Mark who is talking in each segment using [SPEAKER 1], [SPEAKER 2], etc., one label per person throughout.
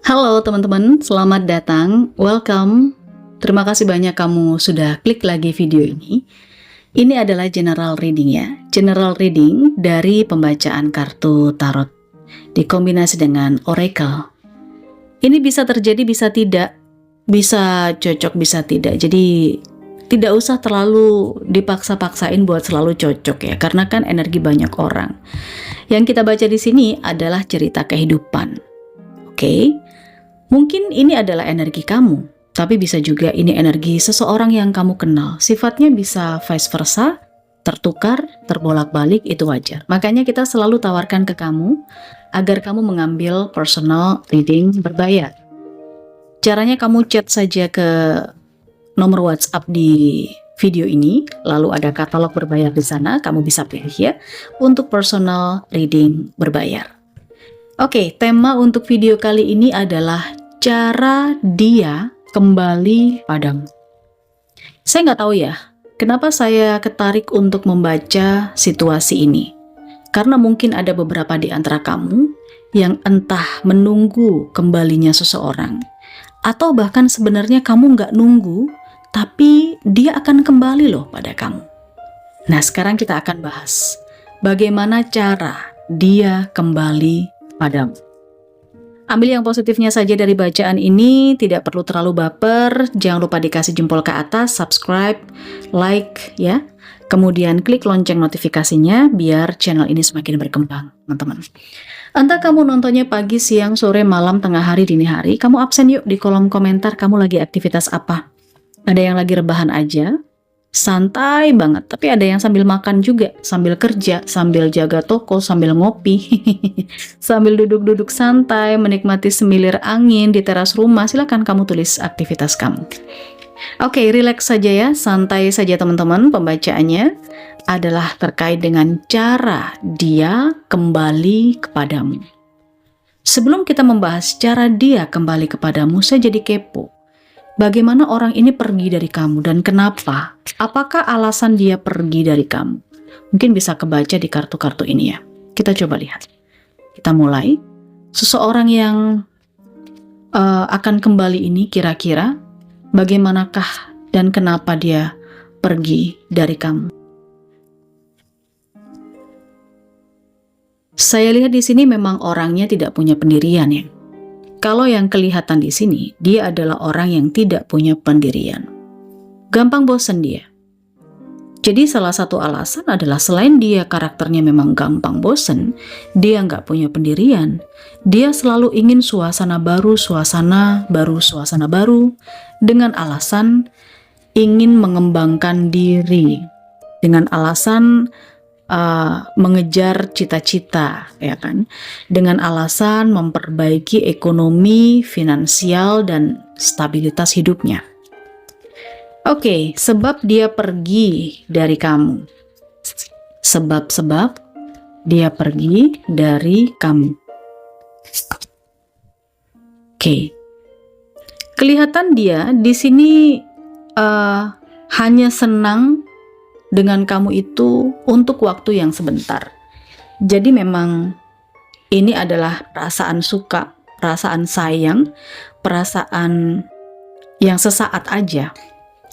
[SPEAKER 1] Halo teman-teman, selamat datang, welcome. Terima kasih banyak kamu sudah klik lagi video ini. Ini adalah general reading ya, general reading dari pembacaan kartu tarot dikombinasi dengan oracle. Ini bisa terjadi, bisa tidak, bisa cocok, bisa tidak. Jadi tidak usah terlalu dipaksa-paksain buat selalu cocok ya, karena kan energi banyak orang. Yang kita baca di sini adalah cerita kehidupan. Oke? Mungkin ini adalah energi kamu, tapi bisa juga ini energi seseorang yang kamu kenal. Sifatnya bisa vice versa, tertukar, terbolak-balik, itu wajar. Makanya kita selalu tawarkan ke kamu agar kamu mengambil personal reading berbayar. Caranya kamu chat saja ke nomor WhatsApp di video ini, lalu ada katalog berbayar di sana, kamu bisa pilih ya untuk personal reading berbayar. Oke, tema untuk video kali ini adalah cara dia kembali padamu. Saya nggak tahu ya, kenapa saya ketarik untuk membaca situasi ini. Karena mungkin ada beberapa di antara kamu yang entah menunggu kembalinya seseorang, atau bahkan sebenarnya kamu nggak nunggu, tapi dia akan kembali loh pada kamu. Nah, sekarang kita akan bahas bagaimana cara dia kembali padamu. Ambil yang positifnya saja dari bacaan ini, tidak perlu terlalu baper, jangan lupa dikasih jempol ke atas, subscribe, like ya, kemudian klik lonceng notifikasinya biar channel ini semakin berkembang, teman-teman. Entah kamu nontonnya pagi, siang, sore, malam, tengah hari, dini hari, kamu absen yuk di kolom komentar kamu lagi aktivitas apa. Ada yang lagi rebahan aja, santai banget, tapi ada yang sambil makan juga, sambil kerja, sambil jaga toko, sambil ngopi, sambil duduk-duduk santai, menikmati semilir angin di teras rumah. Silakan kamu tulis aktivitas kamu. Oke, relax saja ya, santai saja teman-teman. Pembacaannya adalah terkait dengan cara dia kembali kepadamu. Sebelum kita membahas cara dia kembali kepadamu, saya jadi kepo. Bagaimana orang ini pergi dari kamu dan kenapa? Apakah alasan dia pergi dari kamu? Mungkin bisa kebaca di kartu-kartu ini ya. Kita coba lihat. Kita mulai. Seseorang yang akan kembali ini kira-kira bagaimanakah dan kenapa dia pergi dari kamu? Saya lihat di sini memang orangnya tidak punya pendirian ya. Kalau yang kelihatan di sini, dia adalah orang yang tidak punya pendirian. Gampang bosan dia. Jadi salah satu alasan adalah selain dia karakternya memang gampang bosan, dia nggak punya pendirian. Dia selalu ingin suasana baru, suasana baru, dengan alasan ingin mengembangkan diri. Dengan alasan mengejar cita-cita, ya kan, dengan alasan memperbaiki ekonomi, finansial, dan stabilitas hidupnya. Oke, sebab dia pergi dari kamu. Sebab-sebab dia pergi dari kamu. Oke, kelihatan dia di sini hanya senang dengan kamu itu untuk waktu yang sebentar. Jadi memang ini adalah perasaan suka, perasaan sayang, perasaan yang sesaat aja.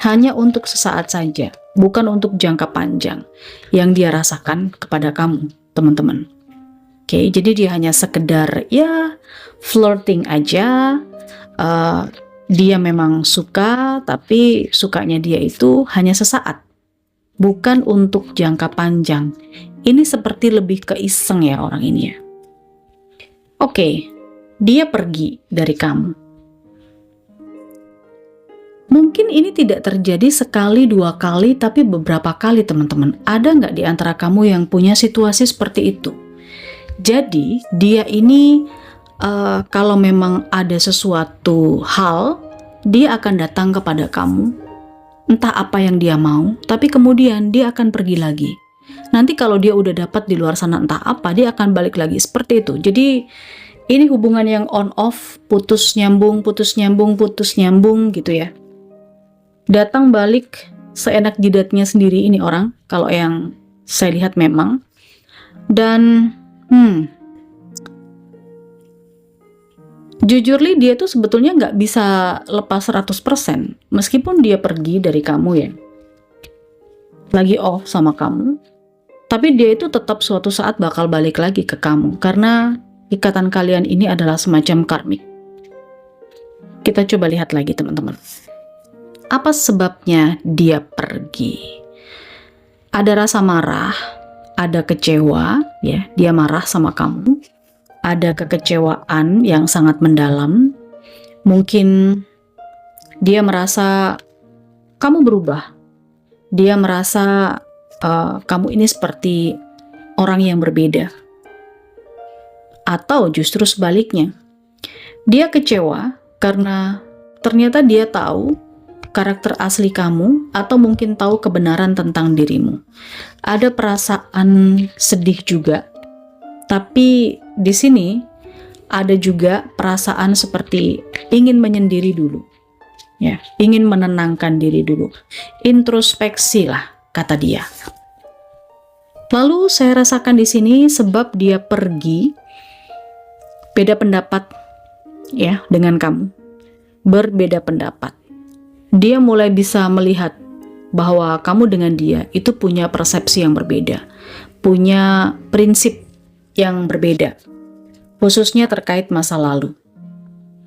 [SPEAKER 1] Hanya untuk sesaat saja, bukan untuk jangka panjang yang dia rasakan kepada kamu, teman-teman. Oke, jadi dia hanya sekedar ya flirting aja. Dia memang suka, tapi sukanya dia itu hanya sesaat. Bukan untuk jangka panjang. Ini seperti lebih ke iseng ya orang ini ya. Oke, dia pergi dari kamu. Mungkin ini tidak terjadi sekali, dua kali, tapi beberapa kali teman-teman. Ada nggak di antara kamu yang punya situasi seperti itu? Jadi dia ini kalau memang ada sesuatu hal, dia akan datang kepada kamu. Entah apa yang dia mau, tapi kemudian dia akan pergi lagi. Nanti kalau dia udah dapat di luar sana entah apa, dia akan balik lagi seperti itu. Jadi ini hubungan yang on off, putus nyambung gitu ya. Datang balik seenak jidatnya sendiri ini orang, kalau yang saya lihat memang. Dan Jujur Li, dia tuh sebetulnya nggak bisa lepas 100%. Meskipun dia pergi dari kamu ya, lagi off sama kamu, tapi dia itu tetap suatu saat bakal balik lagi ke kamu. Karena ikatan kalian ini adalah semacam karmik. Kita coba lihat lagi teman-teman. Apa sebabnya dia pergi? Ada rasa marah, ada kecewa, ya, dia marah sama kamu. Ada kekecewaan yang sangat mendalam. Mungkin dia merasa kamu berubah. Dia merasa kamu ini seperti orang yang berbeda. Atau justru sebaliknya, dia kecewa karena ternyata dia tahu karakter asli kamu, atau mungkin tahu kebenaran tentang dirimu. Ada perasaan sedih juga. Tapi di sini ada juga perasaan seperti ingin menyendiri dulu, ya, ingin menenangkan diri dulu, introspeksi lah kata dia. Lalu saya rasakan di sini sebab dia pergi, beda pendapat ya dengan kamu, berbeda pendapat. Dia mulai bisa melihat bahwa kamu dengan dia itu punya persepsi yang berbeda, punya prinsip yang berbeda, khususnya terkait masa lalu.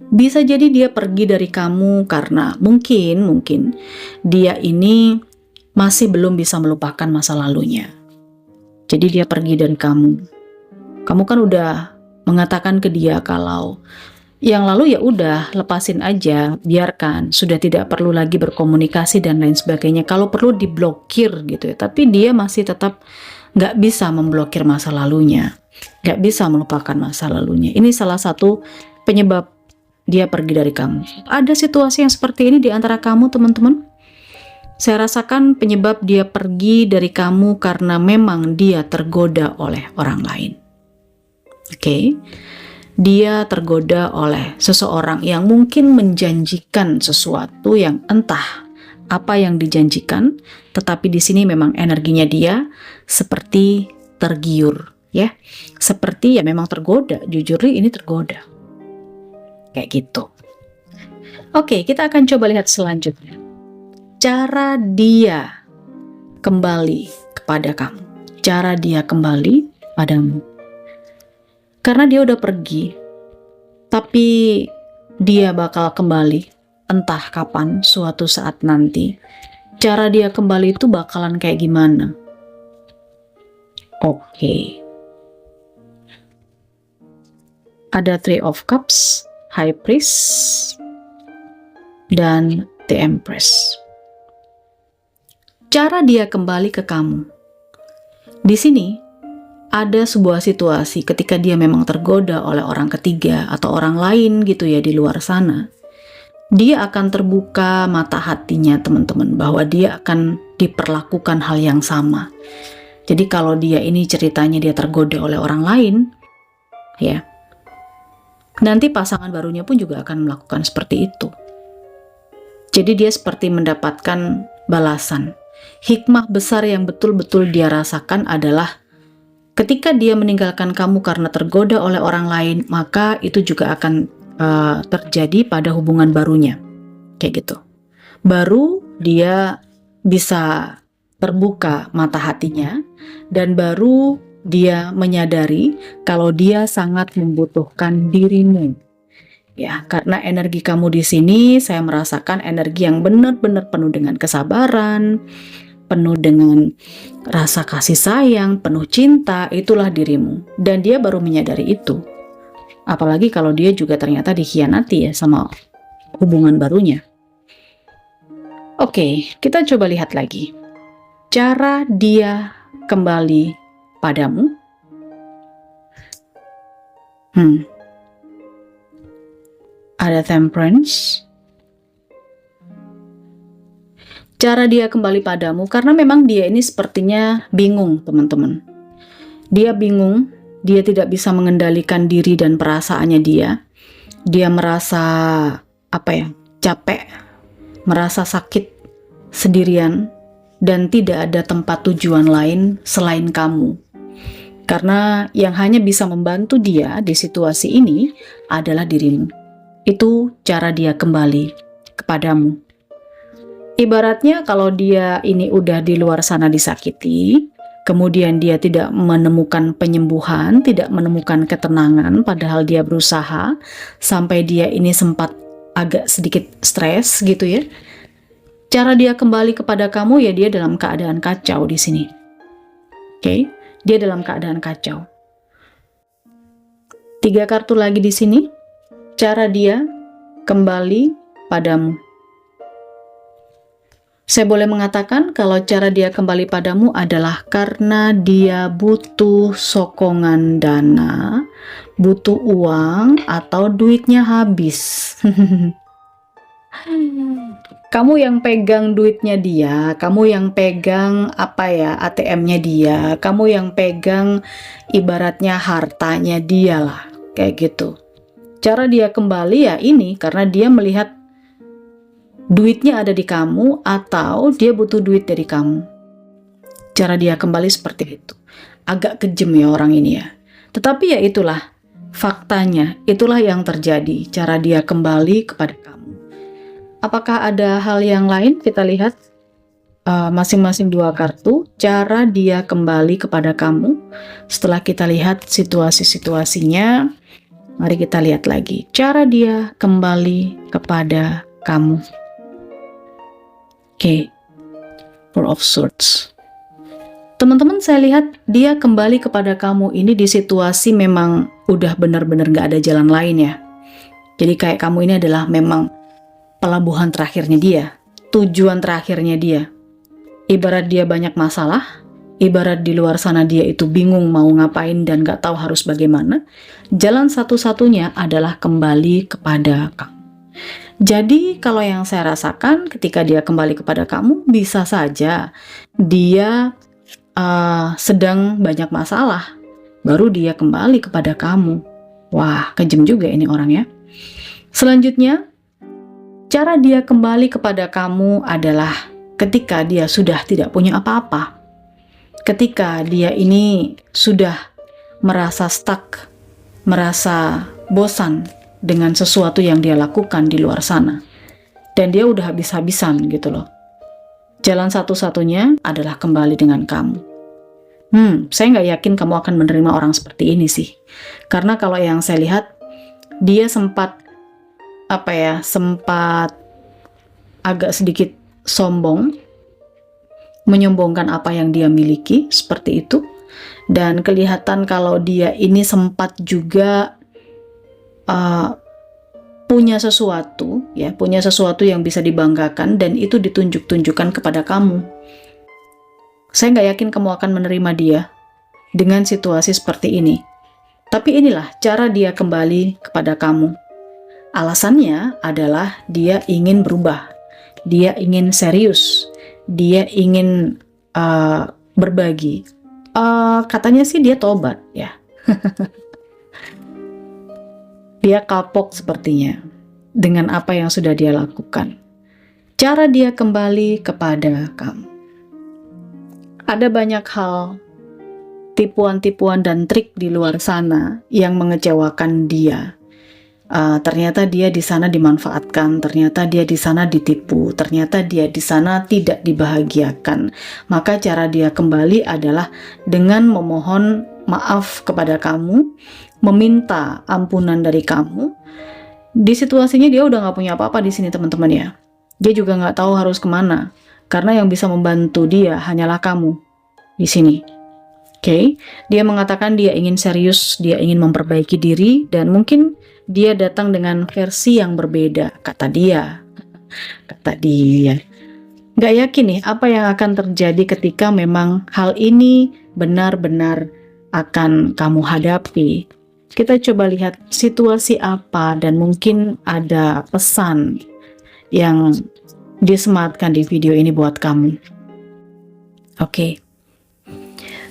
[SPEAKER 1] Bisa jadi dia pergi dari kamu karena mungkin dia ini masih belum bisa melupakan masa lalunya. Jadi dia pergi dari kamu. Kamu kan udah mengatakan ke dia kalau yang lalu ya udah, lepasin aja, biarkan, sudah tidak perlu lagi berkomunikasi dan lain sebagainya. Kalau perlu diblokir gitu ya. Tapi dia masih tetap nggak bisa memblokir masa lalunya. Gak bisa melupakan masa lalunya. Ini salah satu penyebab dia pergi dari kamu. Ada situasi yang seperti ini di antara kamu teman-teman? Saya rasakan penyebab dia pergi dari kamu karena memang dia tergoda oleh orang lain. Oke. Dia tergoda oleh seseorang yang mungkin menjanjikan sesuatu yang entah apa yang dijanjikan, tetapi di sini memang energinya dia seperti tergiur. Ya, seperti ya memang tergoda. Jujur ini tergoda. Kayak gitu. Oke, kita akan coba lihat selanjutnya. Cara dia kembali kepada kamu. Cara dia kembali padamu. Karena dia udah pergi, tapi dia bakal kembali entah kapan, suatu saat nanti. Cara dia kembali itu bakalan kayak gimana? Oke. Ada Three of Cups, High Priest, dan The Empress. Cara dia kembali ke kamu. Di sini ada sebuah situasi ketika dia memang tergoda oleh orang ketiga atau orang lain gitu ya di luar sana. Dia akan terbuka mata hatinya teman-teman bahwa dia akan diperlakukan hal yang sama. Jadi kalau dia ini ceritanya dia tergoda oleh orang lain, ya, nanti pasangan barunya pun juga akan melakukan seperti itu. Jadi dia seperti mendapatkan balasan. Hikmah besar yang betul-betul dia rasakan adalah ketika dia meninggalkan kamu karena tergoda oleh orang lain, maka itu juga akan terjadi pada hubungan barunya. Kayak gitu. Baru dia bisa terbuka mata hatinya dan baru dia menyadari kalau dia sangat membutuhkan dirimu. Ya, karena energi kamu di sini saya merasakan energi yang benar-benar penuh dengan kesabaran, penuh dengan rasa kasih sayang, penuh cinta, itulah dirimu. Dan dia baru menyadari itu. Apalagi kalau dia juga ternyata dikhianati ya sama hubungan barunya. Oke, kita coba lihat lagi. Cara dia kembali padamu. Ada Temperance. Cara dia kembali padamu karena memang dia ini sepertinya bingung, teman-teman. Dia bingung, dia tidak bisa mengendalikan diri dan perasaannya dia. Dia merasa capek, merasa sakit sendirian dan tidak ada tempat tujuan lain selain kamu. Karena yang hanya bisa membantu dia di situasi ini adalah dirimu. Itu cara dia kembali kepadamu. Ibaratnya kalau dia ini udah di luar sana disakiti, kemudian dia tidak menemukan penyembuhan, tidak menemukan ketenangan, padahal dia berusaha, sampai dia ini sempat agak sedikit stres gitu ya. Cara dia kembali kepada kamu ya dia dalam keadaan kacau di sini. Oke, dia dalam keadaan kacau. 3 kartu lagi di sini. Cara dia kembali padamu. Saya boleh mengatakan kalau cara dia kembali padamu adalah karena dia butuh sokongan dana, butuh uang, atau duitnya habis. Kamu yang pegang duitnya dia, kamu yang pegang ATM-nya dia, kamu yang pegang ibaratnya hartanya dia lah, kayak gitu. Cara dia kembali ya ini karena dia melihat duitnya ada di kamu atau dia butuh duit dari kamu. Cara dia kembali seperti itu. Agak kejam ya orang ini ya. Tetapi ya itulah faktanya, itulah yang terjadi. Cara dia kembali kepada kamu. Apakah ada hal yang lain? Kita lihat masing-masing 2 kartu. Cara dia kembali kepada kamu. Setelah kita lihat situasi-situasinya, mari kita lihat lagi. Cara dia kembali kepada kamu. Oke, Four of Swords. Teman-teman, saya lihat dia kembali kepada kamu ini di situasi memang udah benar-benar gak ada jalan lain ya. Jadi kayak kamu ini adalah memang pelabuhan terakhirnya dia, tujuan terakhirnya dia. Ibarat dia banyak masalah, ibarat di luar sana dia itu bingung mau ngapain dan gak tahu harus bagaimana. Jalan satu-satunya adalah kembali kepada kamu. Jadi kalau yang saya rasakan ketika dia kembali kepada kamu, bisa saja dia sedang banyak masalah, baru dia kembali kepada kamu. Wah, kejam juga ini orang ya. Selanjutnya, cara dia kembali kepada kamu adalah ketika dia sudah tidak punya apa-apa. Ketika dia ini sudah merasa stuck, merasa bosan dengan sesuatu yang dia lakukan di luar sana. Dan dia udah habis-habisan gitu loh. Jalan satu-satunya adalah kembali dengan kamu. Saya nggak yakin kamu akan menerima orang seperti ini sih. Karena kalau yang saya lihat, dia sempat agak sedikit sombong, menyombongkan apa yang dia miliki, seperti itu. Dan kelihatan kalau dia ini sempat juga punya sesuatu yang bisa dibanggakan dan itu ditunjuk-tunjukkan kepada kamu. Saya nggak yakin kamu akan menerima dia dengan situasi seperti ini. Tapi inilah cara dia kembali kepada kamu. Alasannya adalah dia ingin berubah, dia ingin serius, dia ingin berbagi. Katanya sih dia tobat ya. Dia kapok sepertinya dengan apa yang sudah dia lakukan. Cara dia kembali kepada kamu. Ada banyak hal, tipuan-tipuan dan trik di luar sana yang mengecewakan dia. Ternyata dia di sana dimanfaatkan, ternyata dia di sana ditipu, ternyata dia di sana tidak dibahagiakan. Maka cara dia kembali adalah dengan memohon maaf kepada kamu, meminta ampunan dari kamu. Di situasinya dia udah nggak punya apa-apa di sini teman-teman ya. Dia juga nggak tahu harus kemana, karena yang bisa membantu dia hanyalah kamu di sini. Oke, dia mengatakan dia ingin serius, dia ingin memperbaiki diri, dan mungkin dia datang dengan versi yang berbeda, kata dia. Nggak yakin nih apa yang akan terjadi ketika memang hal ini benar-benar akan kamu hadapi. Kita coba lihat situasi apa dan mungkin ada pesan yang disematkan di video ini buat kamu. Oke.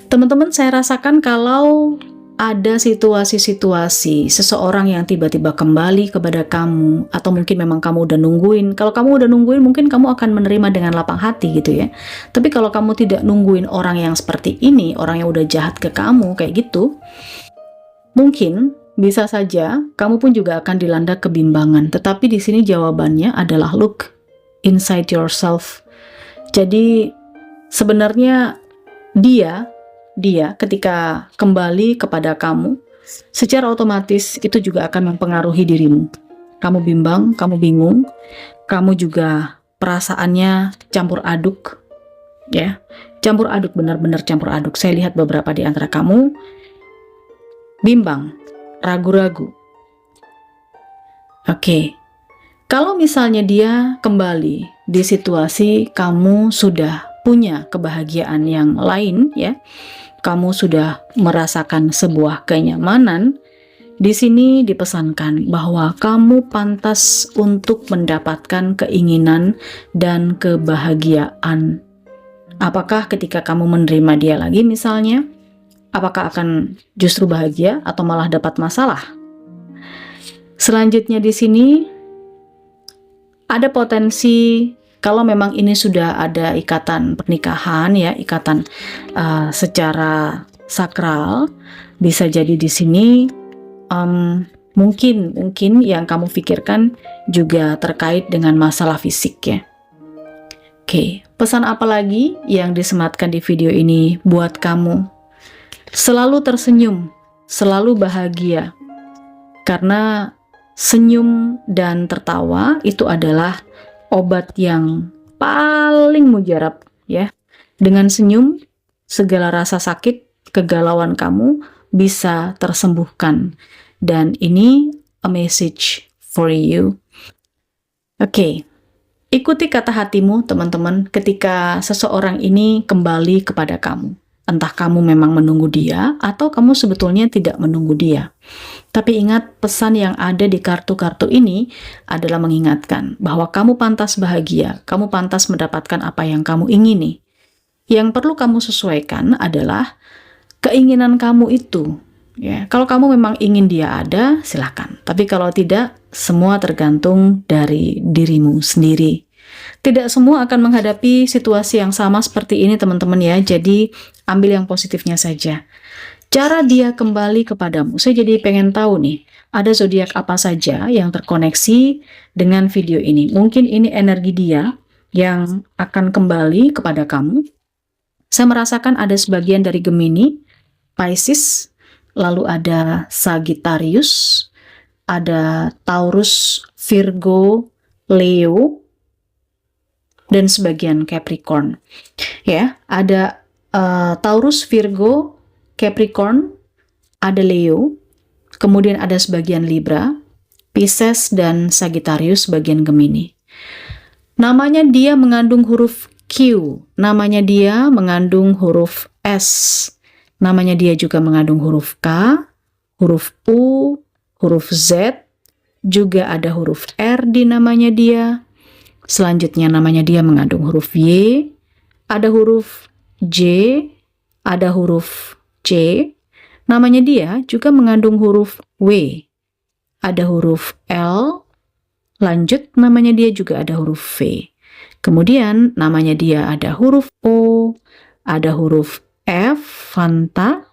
[SPEAKER 1] Teman-teman, saya rasakan kalau ada situasi-situasi seseorang yang tiba-tiba kembali kepada kamu, atau mungkin memang kamu udah nungguin. Kalau kamu udah nungguin, mungkin kamu akan menerima dengan lapang hati gitu ya. Tapi kalau kamu tidak nungguin orang yang seperti ini, orang yang udah jahat ke kamu kayak gitu, mungkin bisa saja kamu pun juga akan dilanda kebimbangan. Tetapi di sini jawabannya adalah look inside yourself. Jadi sebenarnya dia ketika kembali kepada kamu, secara otomatis itu juga akan mempengaruhi dirimu. Kamu bimbang, kamu bingung, kamu juga perasaannya campur aduk, ya. Campur aduk, benar-benar campur aduk. Saya lihat beberapa di antara kamu bimbang, ragu-ragu. Oke. Kalau misalnya dia kembali di situasi kamu sudah punya kebahagiaan yang lain, ya. Kamu sudah merasakan sebuah kenyamanan. Di sini dipesankan bahwa kamu pantas untuk mendapatkan keinginan dan kebahagiaan. Apakah ketika kamu menerima dia lagi misalnya, apakah akan justru bahagia atau malah dapat masalah? Selanjutnya di sini ada potensi kalau memang ini sudah ada ikatan pernikahan, ya, ikatan secara sakral, bisa jadi di sini mungkin yang kamu pikirkan juga terkait dengan masalah fisik, ya. Oke, pesan apa lagi yang disematkan di video ini buat kamu? Selalu tersenyum, selalu bahagia, karena senyum dan tertawa itu adalah obat yang paling mujarab, ya. Dengan senyum, segala rasa sakit, kegalauan kamu bisa tersembuhkan. Dan ini a message for you. Oke. Ikuti kata hatimu, teman-teman, ketika seseorang ini kembali kepada kamu. Entah kamu memang menunggu dia, atau kamu sebetulnya tidak menunggu dia. Tapi ingat, pesan yang ada di kartu-kartu ini adalah mengingatkan bahwa kamu pantas bahagia, kamu pantas mendapatkan apa yang kamu ingini. Yang perlu kamu sesuaikan adalah keinginan kamu itu. Ya, kalau kamu memang ingin dia ada, silakan. Tapi kalau tidak, semua tergantung dari dirimu sendiri. Tidak semua akan menghadapi situasi yang sama seperti ini, teman-teman, ya. Jadi ambil yang positifnya saja. Cara dia kembali kepadamu, saya jadi pengen tahu nih, ada zodiak apa saja yang terkoneksi dengan video ini. Mungkin ini energi dia yang akan kembali kepada kamu. Saya merasakan ada sebagian dari Gemini, Pisces, lalu ada Sagittarius, ada Taurus, Virgo, Leo, dan sebagian Capricorn. Ya, ada Taurus, Virgo, Capricorn, ada Leo, kemudian ada sebagian Libra, Pisces, dan Sagittarius sebagian Gemini. Namanya dia mengandung huruf Q, namanya dia mengandung huruf S, namanya dia juga mengandung huruf K, huruf U, huruf Z, juga ada huruf R di namanya dia. Selanjutnya namanya dia mengandung huruf Y, ada huruf J, ada huruf C, namanya dia juga mengandung huruf W, ada huruf L, lanjut namanya dia juga ada huruf V. Kemudian namanya dia ada huruf O, ada huruf F, Fanta,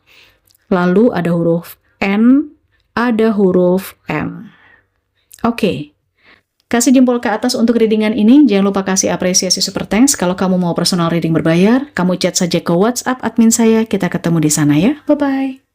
[SPEAKER 1] lalu ada huruf N, ada huruf M. Oke. Kasih jempol ke atas untuk readingan ini. Jangan lupa kasih apresiasi super thanks. Kalau kamu mau personal reading berbayar, kamu chat saja ke WhatsApp admin saya. Kita ketemu di sana, ya. Bye-bye.